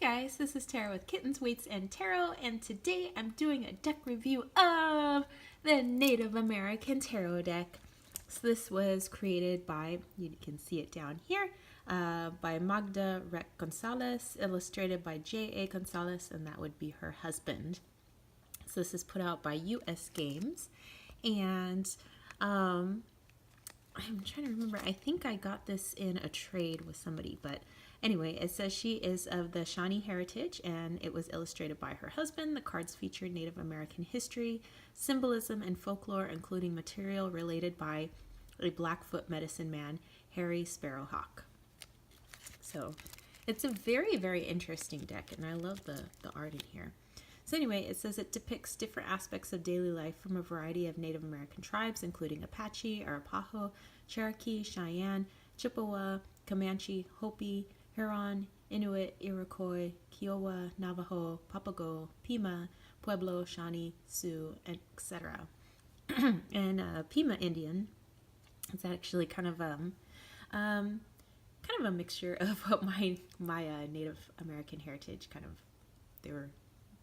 guys, this is Tarot with Kittens, Weights, and Tarot, and today I'm doing a deck review of the Native American Tarot deck. So this was created by, you can see it down here, by Magda Rec Gonzalez, illustrated by J.A. Gonzalez, and that would be her husband. So this is put out by US Games, and I'm trying to remember, I think I got this in a trade with somebody, but anyway, it says she is of the Shawnee heritage, and it was illustrated by her husband. The cards featured Native American history, symbolism, and folklore, including material related by a Blackfoot medicine man, Harry Sparrowhawk. So it's a very, very interesting deck, and I love the art in here. So anyway, it says it depicts different aspects of daily life from a variety of Native American tribes, including Apache, Arapaho, Cherokee, Cheyenne, Chippewa, Comanche, Hopi, Huron, Inuit, Iroquois, Kiowa, Navajo, Papago, Pima, Pueblo, Shawnee, Sioux, etc. And Pima Indian is actually kind of a mixture of what my Native American heritage they were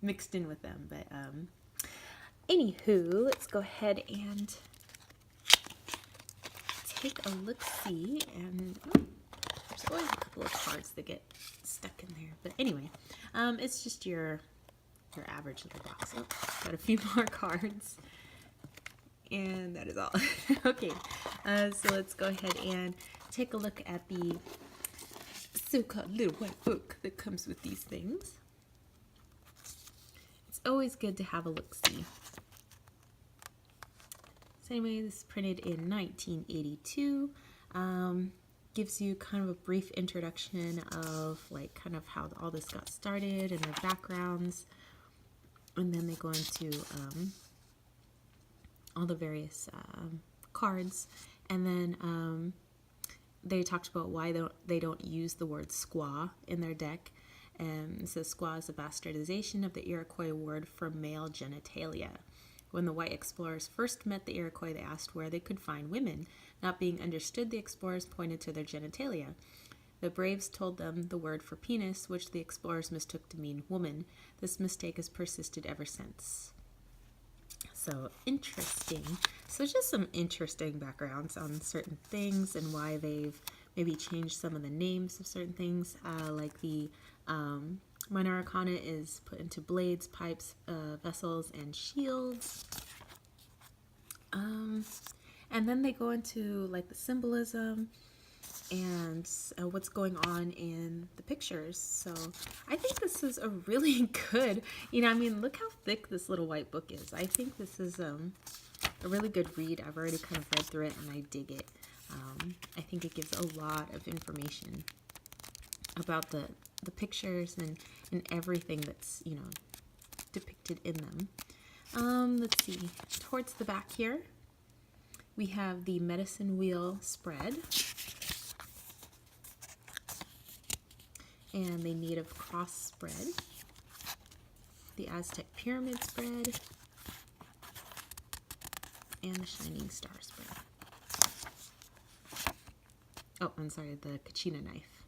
mixed in with them. But anywho, let's go ahead and take a look-see. And there's always a couple of cards that get stuck in there. But anyway, it's just your average little box. Oh, got a few more cards. And that is all. Okay, so let's go ahead and take a look at the so-called little white book that comes with these things. It's always good to have a look-see. So anyway, this is printed in 1982. Gives you kind of a brief introduction of like kind of how all this got started and their backgrounds. And then they go into all the various cards, and then they talked about why they don't use the word squaw in their deck. It says squaw is a bastardization of the Iroquois word for male genitalia. When the white explorers first met the Iroquois, they asked where they could find women. Not being understood, the explorers pointed to their genitalia. The braves told them the word for penis, which the explorers mistook to mean woman. This mistake has persisted ever since. So interesting. So just some interesting backgrounds on certain things and why they've maybe changed some of the names of certain things. Like the minor arcana is put into blades, pipes, vessels, and shields. And then they go into like the symbolism and what's going on in the pictures. So I think this is a really good, look how thick this little white book is. I think this is a really good read. I've already kind of read through it and I dig it. I think it gives a lot of information about the pictures and everything that's, depicted in them. Let's see, towards the back here, we have the medicine wheel spread and the native cross spread, the Aztec pyramid spread, and the shining star spread. Oh, I'm sorry, the Kachina knife.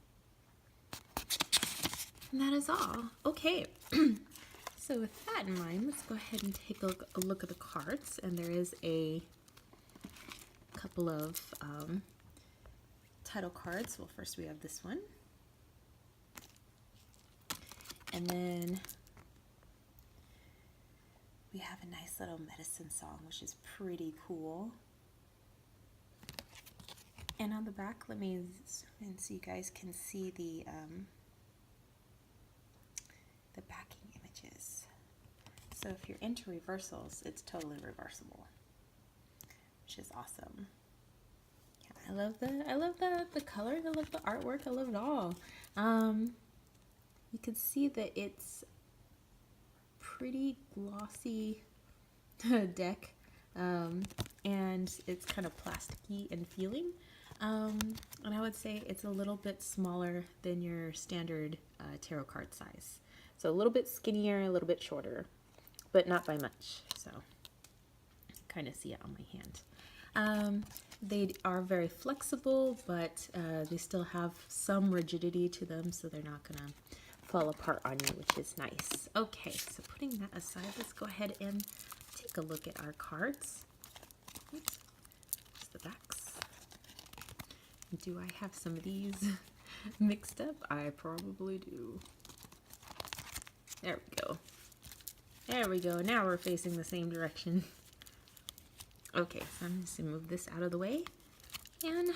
And that is all. Okay, so with that in mind, let's go ahead and take a look at the cards. And there is a couple of title cards. Well, first we have this one. And then we have a nice little medicine song, which is pretty cool. And on the back, let me zoom in so you guys can see the backing images. So if you're into reversals, it's totally reversible, which is awesome. Yeah, I love the color, I love the artwork, I love it all. You can see that it's pretty glossy deck, and it's kind of plasticky and feeling. And I would say it's a little bit smaller than your standard tarot card size. So a little bit skinnier, a little bit shorter, but not by much. So kind of see it on my hand. They are very flexible, but they still have some rigidity to them, so they're not gonna fall apart on you, which is nice. Okay, so putting that aside, let's go ahead and take a look at our cards. Oops, there's the backs. Do I have some of these mixed up? I probably do. There we go. There we go. Now we're facing the same direction. Okay, so I'm just going to move this out of the way, and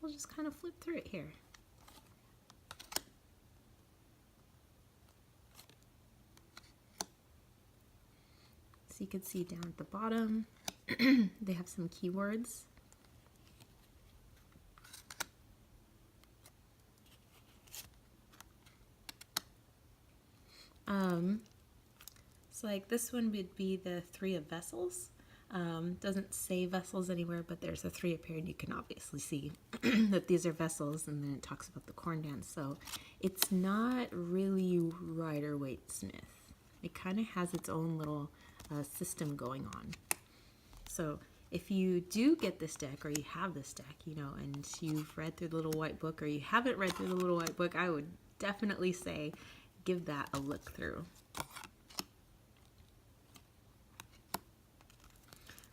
we'll just kind of flip through it here. So you can see down at the bottom, they have some keywords. So like this one would be the Three of Vessels. Doesn't say vessels anywhere, but there's a 3 up here, and you can obviously see that these are vessels, and then it talks about the corn dance. So it's not really Rider-Waite-Smith. It kind of has its own little system going on. So if you do get this deck, or you have this deck, you know, and you've read through the little white book, or you haven't read through the little white book, I would definitely say give that a look through.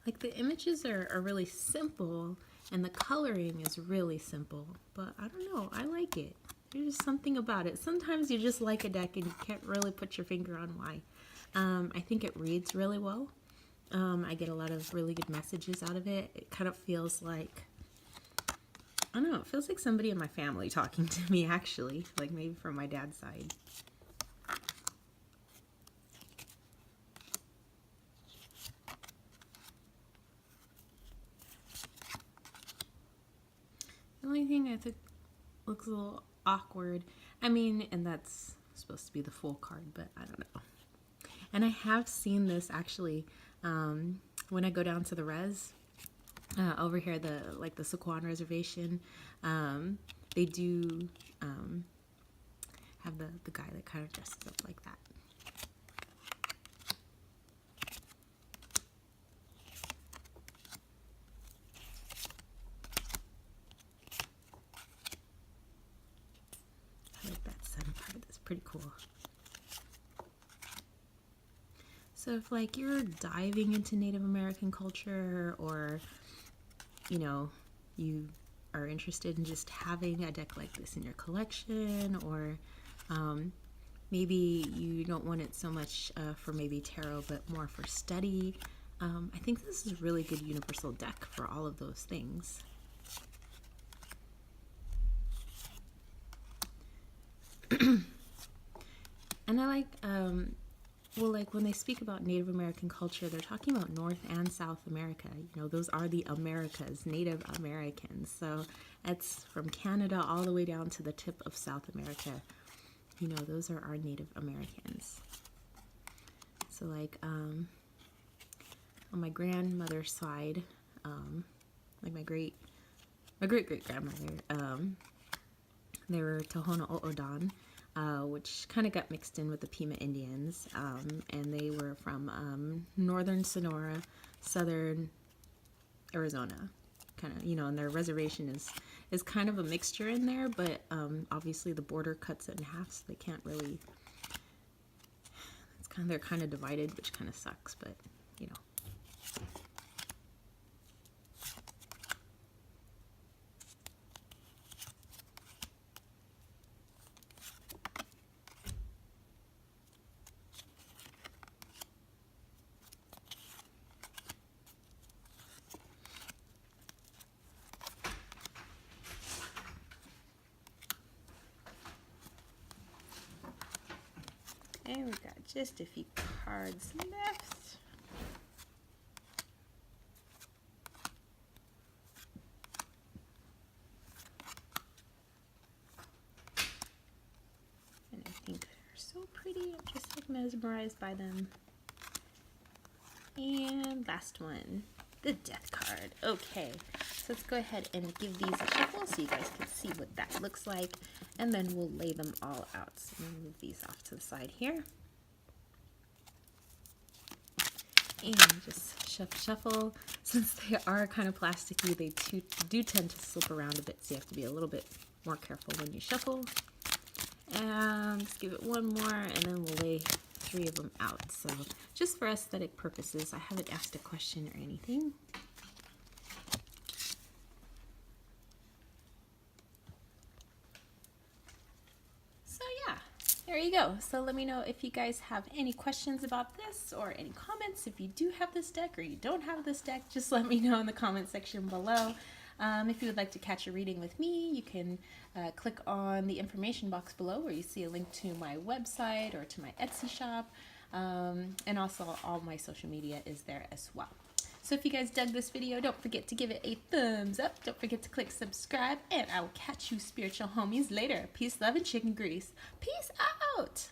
Like the images are really simple, and the coloring is really simple, but I don't know, I like it. There's just something about it. Sometimes you just like a deck and you can't really put your finger on why. I think it reads really well. I get a lot of really good messages out of it. It kind of feels like, I don't know, it feels like somebody in my family talking to me, actually, like maybe from my dad's side. The only thing I think looks a little awkward, I mean, and that's supposed to be the full card, but I don't know. And I have seen this actually when I go down to the res over here, the Saquon Reservation. They do have the guy that kind of dresses up like that. Pretty cool. So if like you're diving into Native American culture, or you know, you are interested in just having a deck like this in your collection, or maybe you don't want it so much for maybe tarot, but more for study, I think this is a really good universal deck for all of those things. And I like, well, like when they speak about Native American culture, they're talking about North and South America. You know, those are the Americas, Native Americans. So that's from Canada all the way down to the tip of South America. You know, those are our Native Americans. So like on my grandmother's side, like my great grandmother, they were Tohono O'odham. Which kind of got mixed in with the Pima Indians, and they were from northern Sonora, southern Arizona, kind of, you know, and their reservation is kind of a mixture in there, but obviously the border cuts it in half, so they can't really, they're kind of divided, which kind of sucks, but, you know. And we've got just a few cards left. And I think they're so pretty. I'm just like mesmerized by them. And last one, the death card. Okay, so let's go ahead and give these a shuffle so you guys can see what that looks like, and then we'll lay them all out. So I'm gonna move these off to the side here. And just shuffle. Since they are kind of plasticky, they do tend to slip around a bit, so you have to be a little bit more careful when you shuffle. And let's give it one more, and then we'll lay 3 of them out. So just for aesthetic purposes, I haven't asked a question or anything. So yeah, there you go. So let me know if you guys have any questions about this or any comments. If you do have this deck or you don't have this deck, just let me know in the comment section below. If you would like to catch a reading with me, you can click on the information box below where you see a link to my website or to my Etsy shop. And also all my social media is there as well. So if you guys dug this video, don't forget to give it a thumbs up. Don't forget to click subscribe, and I will catch you spiritual homies later. Peace, love, and chicken grease. Peace out.